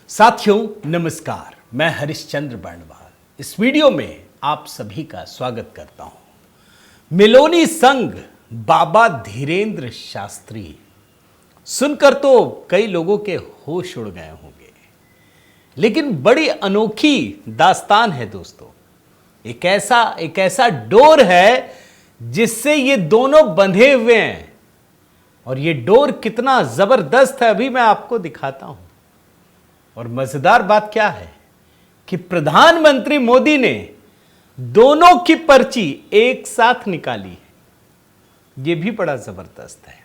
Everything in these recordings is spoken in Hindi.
साथियों नमस्कार, मैं हरिश्चंद्र बर्णवाल इस वीडियो में आप सभी का स्वागत करता हूं। मेलोनी संघ बाबा धीरेन्द्र शास्त्री सुनकर तो कई लोगों के होश उड़ गए होंगे, लेकिन बड़ी अनोखी दास्तान है दोस्तों। एक ऐसा डोर है जिससे ये दोनों बंधे हुए हैं, और ये डोर कितना जबरदस्त है अभी मैं आपको दिखाता हूं। और मजेदार बात क्या है कि प्रधानमंत्री मोदी ने दोनों की पर्ची एक साथ निकाली है। यह भी बड़ा जबरदस्त है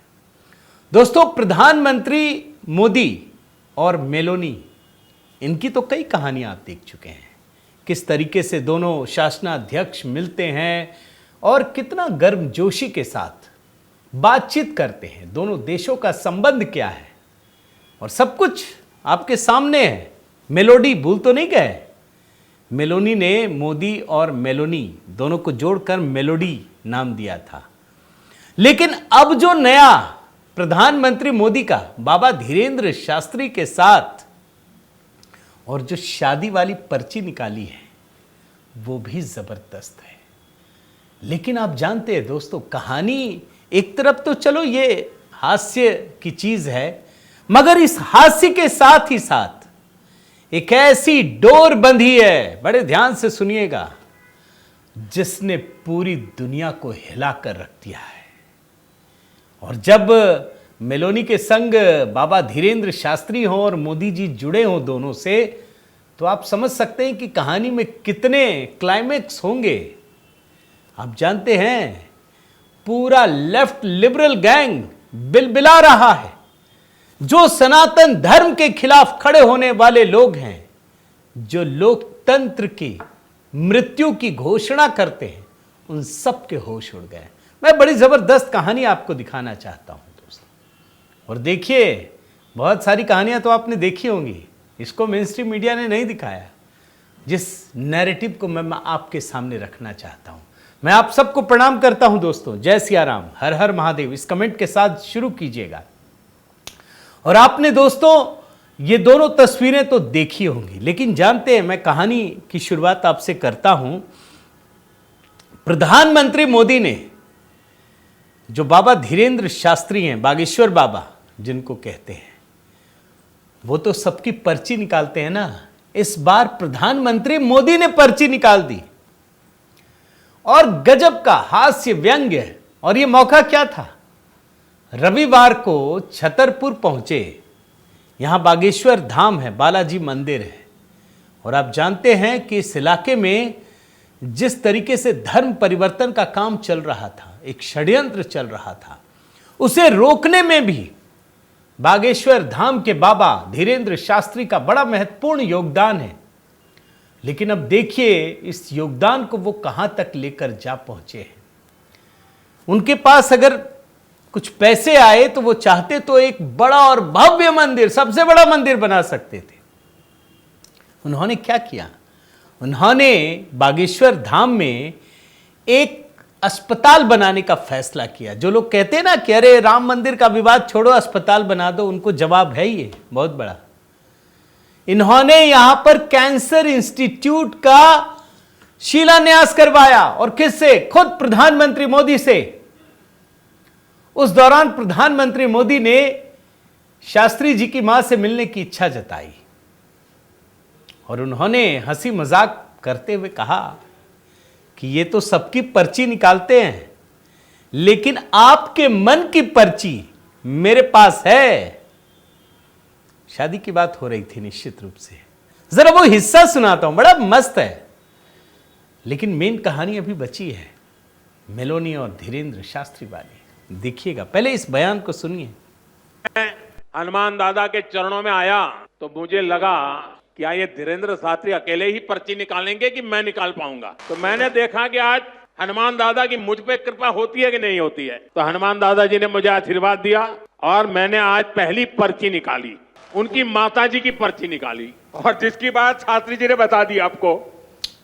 दोस्तों। प्रधानमंत्री मोदी और मेलोनी, इनकी तो कई कहानियां आप देख चुके हैं, किस तरीके से दोनों शासनाध्यक्ष मिलते हैं और कितना गर्मजोशी के साथ बातचीत करते हैं। दोनों देशों का संबंध क्या है, और सब कुछ आपके सामने है। मेलोडी भूल तो नहीं गए। मेलोनी ने मोदी और मेलोनी दोनों को जोड़कर मेलोडी नाम दिया था। लेकिन अब जो नया प्रधानमंत्री मोदी का बाबा धीरेन्द्र शास्त्री के साथ और जो शादी वाली पर्ची निकाली है वो भी जबरदस्त है। लेकिन आप जानते हैं दोस्तों, कहानी एक तरफ तो चलो ये हास्य की चीज है, मगर इस हास्य के साथ ही साथ एक ऐसी डोर बंधी है, बड़े ध्यान से सुनिएगा, जिसने पूरी दुनिया को हिलाकर रख दिया है। और जब मेलोनी के संग बाबा धीरेन्द्र शास्त्री हो और मोदी जी जुड़े हों दोनों से, तो आप समझ सकते हैं कि कहानी में कितने क्लाइमेक्स होंगे। आप जानते हैं, पूरा लेफ्ट लिबरल गैंग बिलबिला रहा है। जो सनातन धर्म के खिलाफ खड़े होने वाले लोग हैं, जो लोकतंत्र की मृत्यु की घोषणा करते हैं, उन सब के होश उड़ गए। मैं बड़ी जबरदस्त कहानी आपको दिखाना चाहता हूं दोस्तों। और देखिए, बहुत सारी कहानियां तो आपने देखी होंगी, इसको मेन स्ट्रीम मीडिया ने नहीं दिखाया। जिस नैरेटिव को मैं आपके सामने रखना चाहता हूं, मैं आप सबको प्रणाम करता हूं दोस्तों। जय सिया राम, हर हर महादेव इस कमेंट के साथ शुरू कीजिएगा। और आपने दोस्तों ये दोनों तस्वीरें तो देखी होंगी, लेकिन जानते हैं, मैं कहानी की शुरुआत आपसे करता हूं। प्रधानमंत्री मोदी ने जो बाबा धीरेन्द्र शास्त्री हैं, बागेश्वर बाबा जिनको कहते हैं, वो तो सबकी पर्ची निकालते हैं ना। इस बार प्रधानमंत्री मोदी ने पर्ची निकाल दी, और गजब का हास्य व्यंग्य। और ये मौका क्या था? रविवार को छतरपुर पहुंचे। यहां बागेश्वर धाम है, बालाजी मंदिर है, और आप जानते हैं कि इस इलाके में जिस तरीके से धर्म परिवर्तन का काम चल रहा था, एक षड्यंत्र चल रहा था, उसे रोकने में भी बागेश्वर धाम के बाबा धीरेन्द्र शास्त्री का बड़ा महत्वपूर्ण योगदान है। लेकिन अब देखिए, इस योगदान को वो कहां तक लेकर जा पहुंचे हैं। उनके पास अगर कुछ पैसे आए तो वो चाहते तो एक बड़ा और भव्य मंदिर, सबसे बड़ा मंदिर बना सकते थे। उन्होंने क्या किया? उन्होंने बागेश्वर धाम में एक अस्पताल बनाने का फैसला किया। जो लोग कहते हैं ना कि अरे राम मंदिर का विवाद छोड़ो, अस्पताल बना दो, उनको जवाब है ये बहुत बड़ा। इन्होंने यहां पर कैंसर इंस्टीट्यूट का शिलान्यास करवाया, और किससे? खुद प्रधानमंत्री मोदी से। उस दौरान प्रधानमंत्री मोदी ने शास्त्री जी की मां से मिलने की इच्छा जताई, और उन्होंने हंसी मजाक करते हुए कहा कि ये तो सबकी पर्ची निकालते हैं, लेकिन आपके मन की पर्ची मेरे पास है। शादी की बात हो रही थी निश्चित रूप से। जरा वो हिस्सा सुनाता हूं, बड़ा मस्त है। लेकिन मेन कहानी अभी बची है, मेलोनी और धीरेन्द्र शास्त्री वाली। देखिएगा, पहले इस बयान को सुनिए। हनुमान दादा के चरणों में आया तो मुझे लगा कि ये धीरेन्द्र शास्त्री अकेले ही पर्ची निकालेंगे कि मैं निकाल पाऊंगा। तो मैंने देखा कि आज हनुमान दादा की मुझ पे कृपा होती है कि नहीं होती है। तो हनुमान दादा जी ने मुझे आशीर्वाद दिया, और मैंने आज पहली पर्ची निकाली, उनकी माता जी की पर्ची निकाली, और जिसकी बात शास्त्री जी ने बता दी आपको।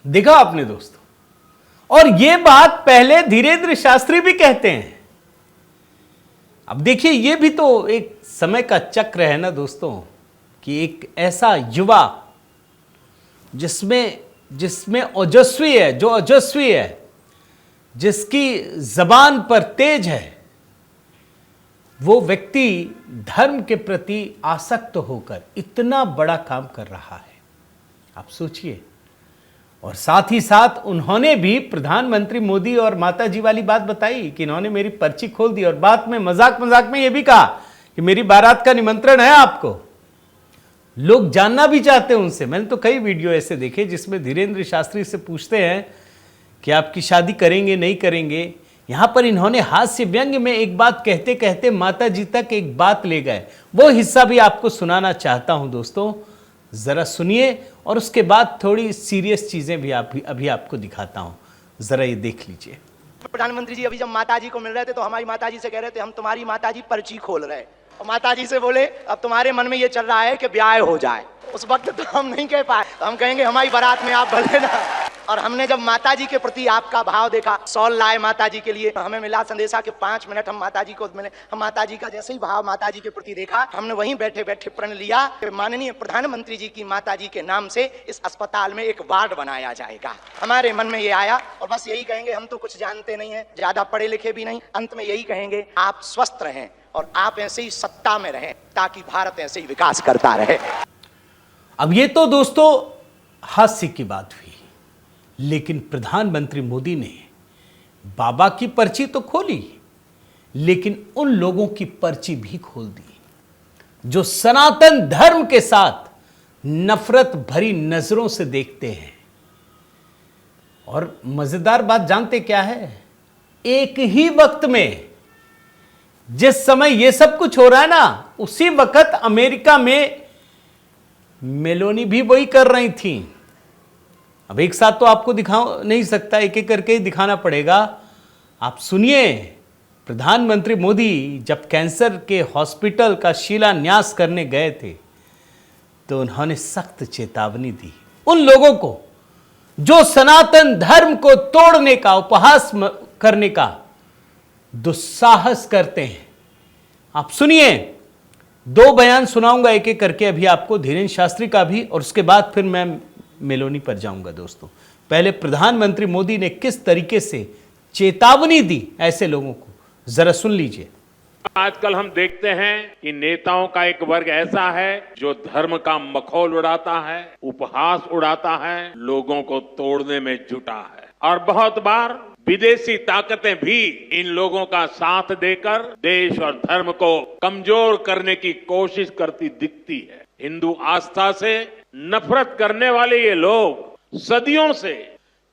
देखा आपने दोस्तों, और ये बात पहले धीरेन्द्र शास्त्री भी कहते हैं। अब देखिए, ये भी तो एक समय का चक्र है ना दोस्तों, कि एक ऐसा युवा जिसमें जिसमें ओजस्वी है, जो ओजस्वी है, जिसकी जबान पर तेज है, वो व्यक्ति धर्म के प्रति आसक्त होकर इतना बड़ा काम कर रहा है। आप सोचिए। और साथ ही साथ उन्होंने भी प्रधानमंत्री मोदी और माताजी वाली बात बताई कि इन्होंने मेरी पर्ची खोल दी और बात में मजाक मजाक में यह भी कहा कि मेरी बारात का निमंत्रण है आपको। लोग जानना भी चाहते हैं उनसे। मैंने तो कई वीडियो ऐसे देखे जिसमें धीरेंद्र शास्त्री से पूछते हैं कि आपकी शादी करेंगे नहीं करेंगे। यहां पर इन्होंने हास्य व्यंग में एक बात कहते कहते माता जी तक एक बात ले गए। वो हिस्सा भी आपको सुनाना चाहता हूं दोस्तों, जरा सुनिए और उसके बाद थोड़ी सीरियस चीजें भी अभी आपको दिखाता हूं, जरा ये देख लीजिए। प्रधानमंत्री जी अभी जब माताजी को मिल रहे थे तो हमारी माताजी से कह रहे थे हम तुम्हारी माताजी पर्ची खोल रहे हैं, और माताजी से बोले अब तुम्हारे मन में ये चल रहा है कि ब्याह हो जाए। उस वक्त तो हम नहीं कह पाए, तो हम कहेंगे हमारी बारात में आप भले ना। और हमने जब माताजी के प्रति आपका भाव देखा, सॉल लाए माताजी के लिए, हमें मिला संदेशा कि 5 मिनट हम माताजी को मिले। हम माताजी का जैसे ही भाव माताजी के प्रति देखा, हमने वहीं बैठे बैठे प्रण लिया कि माननीय प्रधानमंत्री जी की माताजी के नाम से इस अस्पताल में एक वार्ड बनाया जाएगा। हमारे मन में ये आया और बस यही कहेंगे, हम तो कुछ जानते नहीं है, ज्यादा पढ़े लिखे भी नहीं, अंत में यही कहेंगे आप स्वस्थ रहें और आप ऐसे ही सत्ता में रहें ताकि भारत ऐसे ही विकास करता रहे। अब ये तो दोस्तों हास्य की बात हुई, लेकिन प्रधानमंत्री मोदी ने बाबा की पर्ची तो खोली, लेकिन उन लोगों की पर्ची भी खोल दी जो सनातन धर्म के साथ नफरत भरी नजरों से देखते हैं। और मजेदार बात जानते क्या है? एक ही वक्त में जिस समय यह सब कुछ हो रहा है ना, उसी वक्त अमेरिका में मेलोनी भी वही कर रही थी। अब एक साथ तो आपको दिखा नहीं सकता, एक एक करके ही दिखाना पड़ेगा। आप सुनिए, प्रधानमंत्री मोदी जब कैंसर के हॉस्पिटल का शिलान्यास करने गए थे तो उन्होंने सख्त चेतावनी दी उन लोगों को जो सनातन धर्म को तोड़ने का, उपहास करने का दुस्साहस करते हैं। आप सुनिए, 2 बयान सुनाऊंगा एक एक करके अभी आपको, धीरेंद्र शास्त्री का भी, और उसके बाद फिर मैं मेलोनी पर जाऊंगा। दोस्तों, पहले प्रधानमंत्री मोदी ने किस तरीके से चेतावनी दी ऐसे लोगों को, जरा सुन लीजिए। आजकल हम देखते हैं कि नेताओं का एक वर्ग ऐसा है जो धर्म का मखौल उड़ाता है, उपहास उड़ाता है, लोगों को तोड़ने में जुटा है। और बहुत बार विदेशी ताकतें भी इन लोगों का साथ देकर देश और धर्म को कमजोर करने की कोशिश करती दिखती है। हिंदू आस्था से नफरत करने वाले ये लोग सदियों से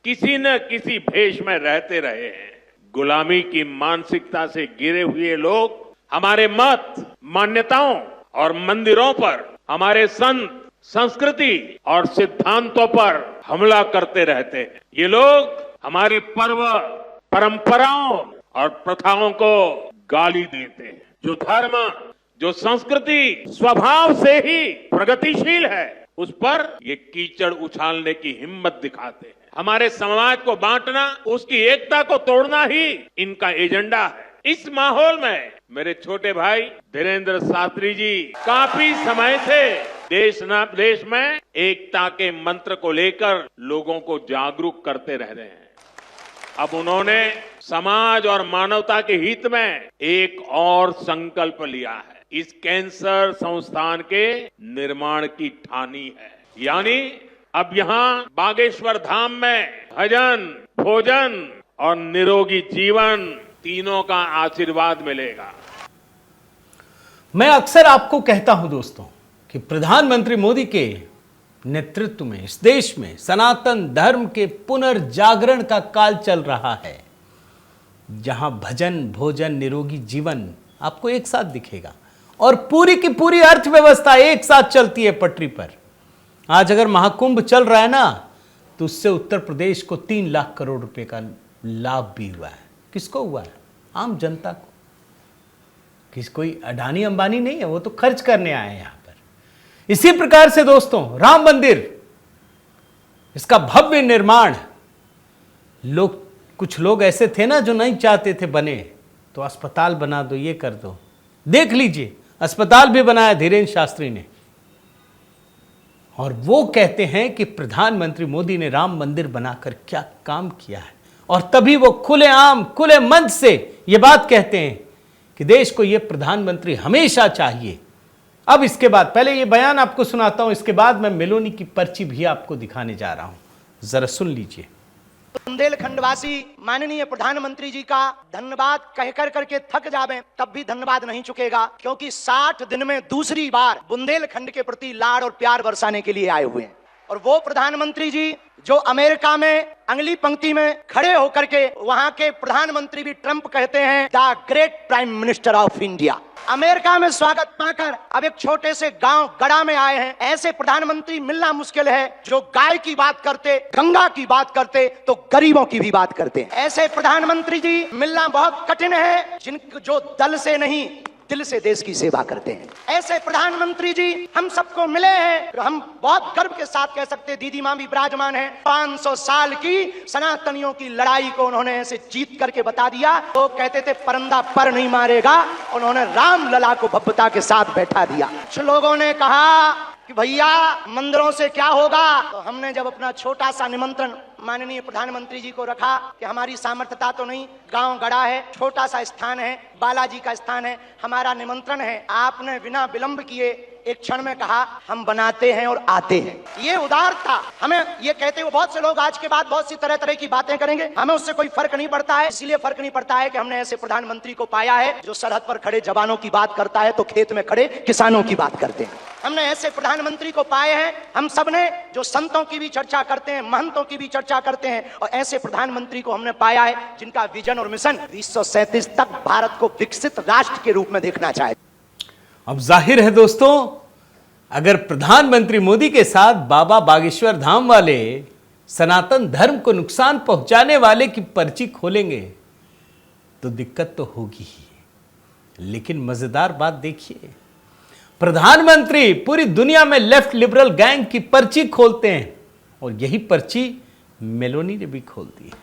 किसी न किसी भेष में रहते रहे हैं। गुलामी की मानसिकता से घिरे हुए लोग हमारे मत, मान्यताओं और मंदिरों पर, हमारे संत, संस्कृति और सिद्धांतों पर हमला करते रहते हैं। ये लोग हमारे पर्व, परंपराओं और प्रथाओं को गाली देते हैं। जो धर्म, जो संस्कृति स्वभाव से ही प्रगतिशील है, उस पर ये कीचड़ उछालने की हिम्मत दिखाते हैं। हमारे समाज को बांटना, उसकी एकता को तोड़ना ही इनका एजेंडा है। इस माहौल में मेरे छोटे भाई धीरेंद्र शास्त्री जी काफी समय से देश में एकता के मंत्र को लेकर लोगों को जागरूक करते रह रहे हैं। अब उन्होंने समाज और मानवता के हित में एक और संकल्प लिया है। इस कैंसर संस्थान के निर्माण की ठानी है। यानी अब यहाँ बागेश्वर धाम में भजन, भोजन और निरोगी जीवन तीनों का आशीर्वाद मिलेगा। मैं अक्सर आपको कहता हूं दोस्तों कि प्रधानमंत्री मोदी के नेतृत्व में इस देश में सनातन धर्म के पुनर्जागरण का काल चल रहा है, जहां भजन, भोजन, निरोगी जीवन आपको एक साथ दिखेगा और पूरी की पूरी अर्थव्यवस्था एक साथ चलती है पटरी पर। आज अगर महाकुंभ चल रहा है ना, तो उससे उत्तर प्रदेश को 3 लाख करोड़ रुपए का लाभ भी हुआ है। किसको हुआ है? आम जनता को। कोई अडानी अंबानी नहीं है, वो तो खर्च करने आए हैं यहां पर। इसी प्रकार से दोस्तों, राम मंदिर, इसका भव्य निर्माण, कुछ लोग ऐसे थे ना जो नहीं चाहते थे बने, तो अस्पताल बना दो, ये कर दो। देख लीजिए, अस्पताल भी बनाया धीरेंद्र शास्त्री ने। और वो कहते हैं कि प्रधानमंत्री मोदी ने राम मंदिर बनाकर क्या काम किया है, और तभी वो खुलेआम खुले मंच से ये बात कहते हैं कि देश को ये प्रधानमंत्री हमेशा चाहिए। अब इसके बाद पहले ये बयान आपको सुनाता हूं, इसके बाद मैं मेलोनी की पर्ची भी आपको दिखाने जा रहा हूं, जरा सुन लीजिए। बुंदेलखंडवासी माननीय प्रधानमंत्री जी का धन्यवाद कहकर करके थक जावें तब भी धन्यवाद नहीं चुकेगा, क्योंकि 60 दिन में दूसरी बार बुंदेलखंड के प्रति लाड़ और प्यार बरसाने के लिए आए हुए हैं। और वो प्रधानमंत्री जी जो अमेरिका में अगली पंक्ति में खड़े होकर के वहां के प्रधानमंत्री भी ट्रंप कहते हैं the great prime minister of India. America में स्वागत पाकर अब एक छोटे से गांव गड़ा में आए हैं। ऐसे प्रधानमंत्री मिलना मुश्किल है जो गाय की बात करते, गंगा की बात करते तो गरीबों की भी बात करते। ऐसे प्रधानमंत्री जी मिलना बहुत कठिन है जो दल से नहीं दिल से देश की सेवा करते हैं। ऐसे प्रधानमंत्री जी हम सबको मिले हैं, हम बहुत गर्व के साथ कह सकते हैं, दीदी मां भी विराजमान है। 500 साल की सनातनियों की लड़ाई को उन्होंने ऐसे जीत करके बता दिया। तो कहते थे परंदा पर नहीं मारेगा, उन्होंने राम लला को भव्यता के साथ बैठा दिया। कुछ लोगों ने कहा कि भैया मंदिरों से क्या होगा, तो हमने जब अपना छोटा सा निमंत्रण माननीय प्रधानमंत्री जी को रखा कि हमारी सामर्थ्यता तो नहीं, गांव गड़ा है, छोटा सा स्थान है, बालाजी का स्थान है, हमारा निमंत्रण है, आपने बिना विलंब किए एक क्षण में कहा हम बनाते हैं और आते हैं। ये उदार था। हमें ये कहते हुए बहुत से लोग आज के बाद बहुत सी तरह तरह की बातें करेंगे, हमें उससे कोई फर्क नहीं पड़ता है। इसलिए फर्क नहीं पड़ता है कि हमने ऐसे प्रधानमंत्री को पाया है जो सरहद पर खड़े जवानों की बात करता है तो खेत में खड़े किसानों की बात करते हैं। हमने ऐसे प्रधानमंत्री को पाए हैं हम सब ने जो संतों की भी चर्चा करते हैं, महंतों की भी चर्चा करते हैं, और ऐसे प्रधानमंत्री को हमने पाया है जिनका विजन और मिशन 2037 तक भारत को विकसित राष्ट्र के रूप में देखना चाहे। अब जाहिर है दोस्तों, अगर प्रधानमंत्री मोदी के साथ बाबा बागेश्वर धाम वाले सनातन धर्म को नुकसान पहुंचाने वाले की पर्ची खोलेंगे तो दिक्कत तो होगी ही। लेकिन मजेदार बात देखिए, प्रधानमंत्री पूरी दुनिया में लेफ्ट लिबरल गैंग की पर्ची खोलते हैं, और यही पर्ची मेलोनी ने भी खोल दी है।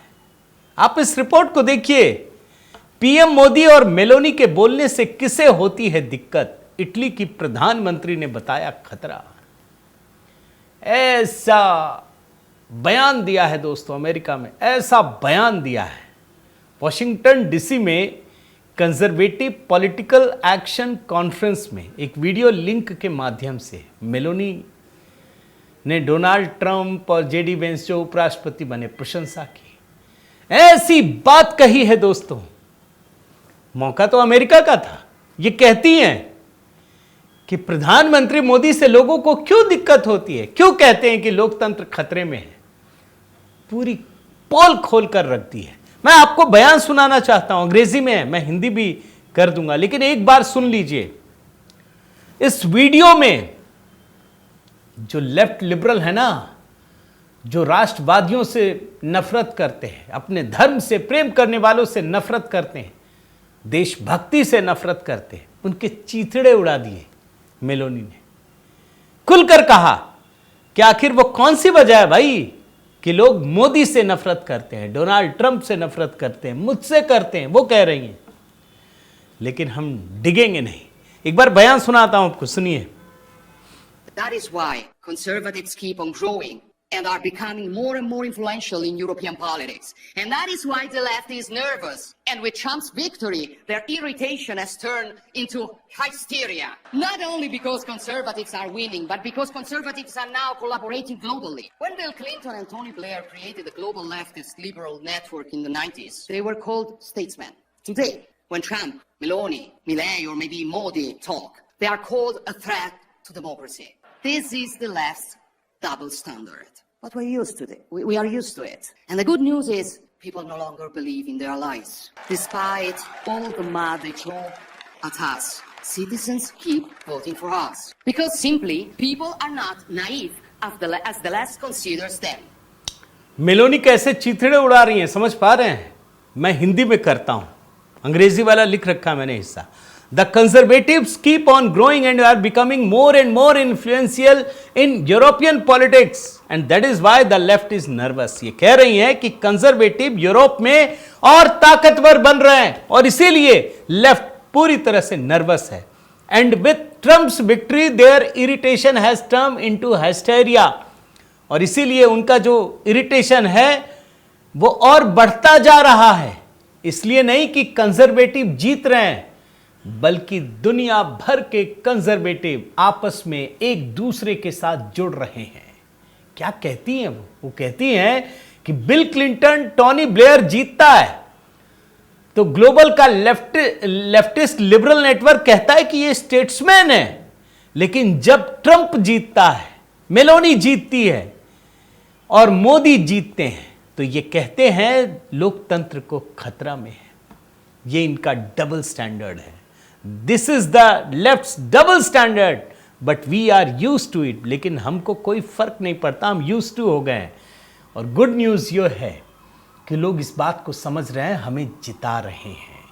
आप इस रिपोर्ट को देखिए। पीएम मोदी और मेलोनी के बोलने से किसे होती है दिक्कत, इटली की प्रधानमंत्री ने बताया खतरा। ऐसा बयान दिया है दोस्तों, अमेरिका में ऐसा बयान दिया है। वॉशिंगटन डीसी में कंजर्वेटिव पॉलिटिकल एक्शन कॉन्फ्रेंस में एक वीडियो लिंक के माध्यम से मेलोनी ने डोनाल्ड ट्रंप और जेडी वेंस जो उपराष्ट्रपति बने प्रशंसा की। ऐसी बात कही है दोस्तों, मौका तो अमेरिका का था। ये कहती हैं कि प्रधानमंत्री मोदी से लोगों को क्यों दिक्कत होती है, क्यों कहते हैं कि लोकतंत्र खतरे में है, पूरी पोल खोल कर रख दी है। मैं आपको बयान सुनाना चाहता हूं, अंग्रेजी में है, मैं हिंदी भी कर दूंगा, लेकिन एक बार सुन लीजिए। इस वीडियो में जो लेफ्ट लिबरल है ना, जो राष्ट्रवादियों से नफरत करते हैं, अपने धर्म से प्रेम करने वालों से नफरत करते हैं, देशभक्ति से नफरत करते हैं, उनके चीथड़े उड़ा दिए मेलोनी ने। खुलकर कहा कि आखिर वो कौन सी वजह है भाई कि लोग मोदी से नफरत करते हैं, डोनाल्ड ट्रंप से नफरत करते हैं, मुझसे करते हैं, वो कह रही हैं, लेकिन हम डिगेंगे नहीं। एक बार बयान सुनाता हूं आपको, सुनिए। That is why conservatives keep on growing and are becoming more and more influential in European politics. And that is why the left is nervous. And with Trump's victory, their irritation has turned into hysteria. Not only because conservatives are winning, but because conservatives are now collaborating globally. When Bill Clinton and Tony Blair created the global leftist liberal network in the 90s, they were called statesmen. Today, when Trump, Meloni, Milley, or maybe Modi talk, they are called a threat to democracy. This is the left's double standard. But we're used to it. We are used to it. And the good news is people no longer believe in their lies. Despite all the mud they throw at us, citizens keep voting for us. Because simply, people are not naive as the left considers them. Meloni कैसे चीथड़े उड़ा रही हैं, समझ पा रहे हैं? मैं हिंदी में करता हूं, अंग्रेजी वाला लिख रखा मैंने हिस्सा। The conservatives keep on growing and are becoming more and more influential in European politics, and that is why the left is nervous. ये कह रही हैं कि कंजर्वेटिव यूरोप में और ताकतवर बन रहे हैं और इसीलिए लेफ्ट पूरी तरह से नर्वस है। And with Trump's victory their irritation has turned into hysteria. और इसीलिए उनका जो इरिटेशन है वो और बढ़ता जा रहा है। इसलिए नहीं कि कंजर्वेटिव जीत रहे हैं, बल्कि दुनिया भर के कंजर्वेटिव आपस में एक दूसरे के साथ जुड़ रहे हैं। क्या कहती हैं वो कहती हैं कि बिल क्लिंटन टोनी ब्लेयर जीतता है तो ग्लोबल का लेफ्टिस्ट लिबरल नेटवर्क कहता है कि ये स्टेट्समैन है, लेकिन जब ट्रंप जीतता है, मेलोनी जीतती है और मोदी जीतते हैं तो ये कहते हैं लोकतंत्र को खतरा में है। ये इनका डबल स्टैंडर्ड है। This is the left double standard, but we are use to it. लेकिन हमको कोई फर्क नहीं पड़ता, हम यूज टू हो गए हैं। और गुड न्यूज ये है कि लोग इस बात को समझ रहे हैं, हमें जिता रहे हैं।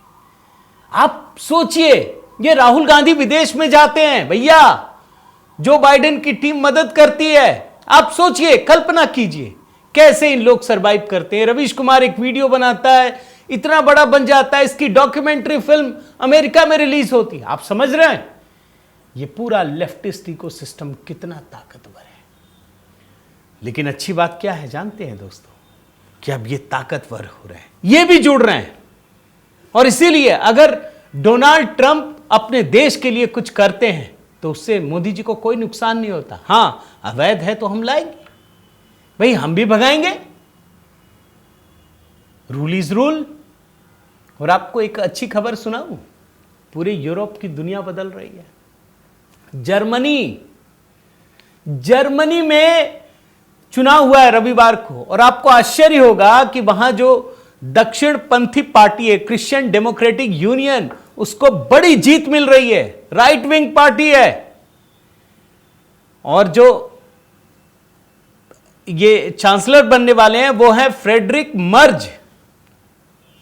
आप सोचिए, ये राहुल गांधी विदेश में जाते हैं भैया, जो बाइडेन की टीम मदद करती है। आप सोचिए, कल्पना कीजिए कैसे इन लोग सरवाइव करते हैं। रवीश कुमार एक वीडियो बनाता है, इतना बड़ा बन जाता है, इसकी डॉक्यूमेंट्री फिल्म अमेरिका में रिलीज होती है। आप समझ रहे हैं ये पूरा लेफ्टिस्ट इकोसिस्टम कितना ताकतवर है। लेकिन अच्छी बात क्या है जानते हैं दोस्तों, कि अब ये ताकतवर हो रहे हैं, ये भी जुड़ रहे हैं। और इसीलिए अगर डोनाल्ड ट्रंप अपने देश के लिए कुछ करते हैं तो उससे मोदी जी को कोई नुकसान नहीं होता। हां, अवैध है तो हम लाएंगे भाई, हम भी भगाएंगे। Rule is rule. और आपको एक अच्छी खबर सुनाऊं, पूरे यूरोप की दुनिया बदल रही है। जर्मनी में चुनाव हुआ है रविवार को, और आपको आश्चर्य होगा कि वहां जो दक्षिण पंथी पार्टी है, क्रिश्चियन डेमोक्रेटिक यूनियन, उसको बड़ी जीत मिल रही है। राइट विंग पार्टी है। और जो ये चांसलर बनने वाले हैं वो हैं फ्रेडरिक मर्ज,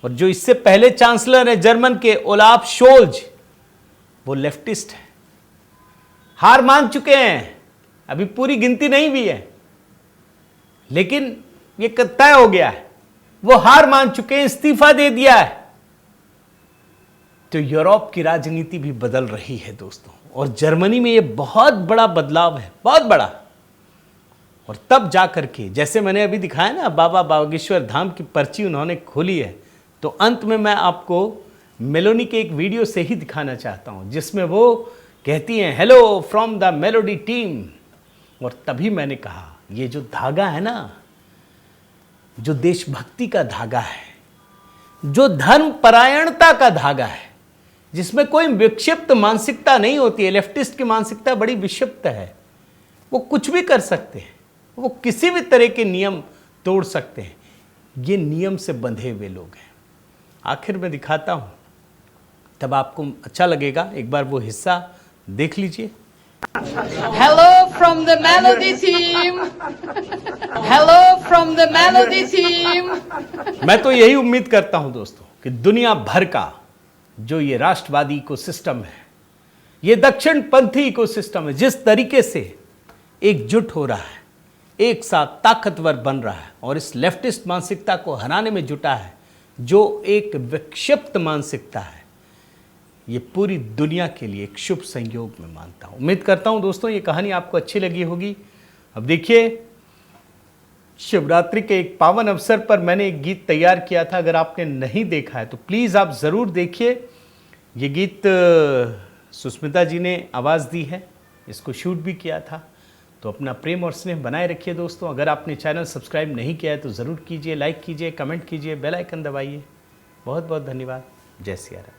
और जो इससे पहले चांसलर है जर्मन के ओलाफ शोल्ज, वो लेफ्टिस्ट है। हार मान चुके हैं, अभी पूरी गिनती नहीं भी है, लेकिन ये तय हो गया है, वो हार मान चुके हैं, इस्तीफा दे दिया है। तो यूरोप की राजनीति भी बदल रही है दोस्तों, और जर्मनी में ये बहुत बड़ा बदलाव है, बहुत बड़ा। और तब जाकर के, जैसे मैंने अभी दिखाया ना, बाबा बागेश्वर धाम की पर्ची उन्होंने खोली है, तो अंत में मैं आपको मेलोनी के एक वीडियो से ही दिखाना चाहता हूं, जिसमें वो कहती हैं hello from the melody team. और तभी मैंने कहा, ये जो धागा है ना, जो देशभक्ति का धागा है, जो धर्म परायणता का धागा है, जिसमें कोई विक्षिप्त मानसिकता नहीं होती है। लेफ्टिस्ट की मानसिकता बड़ी विक्षिप्त है, वो कुछ भी कर सकते हैं, वो किसी भी तरह के नियम तोड़ सकते हैं। ये नियम से बंधे हुए लोग हैं। आखिर में दिखाता हूं, तब आपको अच्छा लगेगा। एक बार वो हिस्सा देख लीजिए। Hello from the Melody team. Hello from the Melody team. मैं तो यही उम्मीद करता हूं दोस्तों कि दुनिया भर का जो ये राष्ट्रवादी इकोसिस्टम है, ये दक्षिण पंथी इकोसिस्टम है, जिस तरीके से एकजुट हो रहा है, एक साथ ताकतवर बन रहा है और इस लेफ्टिस्ट मानसिकता को हराने में जुटा है, जो एक विक्षिप्त मानसिकता है, ये पूरी दुनिया के लिए एक शुभ संयोग में मानता हूं। उम्मीद करता हूं दोस्तों ये कहानी आपको अच्छी लगी होगी। अब देखिए, शिवरात्रि के एक पावन अवसर पर मैंने एक गीत तैयार किया था। अगर आपने नहीं देखा है तो प्लीज़ आप ज़रूर देखिए। ये गीत सुष्मिता जी ने आवाज़ दी है, इसको शूट भी किया था। तो अपना प्रेम और स्नेह बनाए रखिए दोस्तों। अगर आपने चैनल सब्सक्राइब नहीं किया है तो ज़रूर कीजिए, लाइक कीजिए, कमेंट कीजिए, बेल आइकन दबाइए। बहुत बहुत धन्यवाद। जय सिया राम।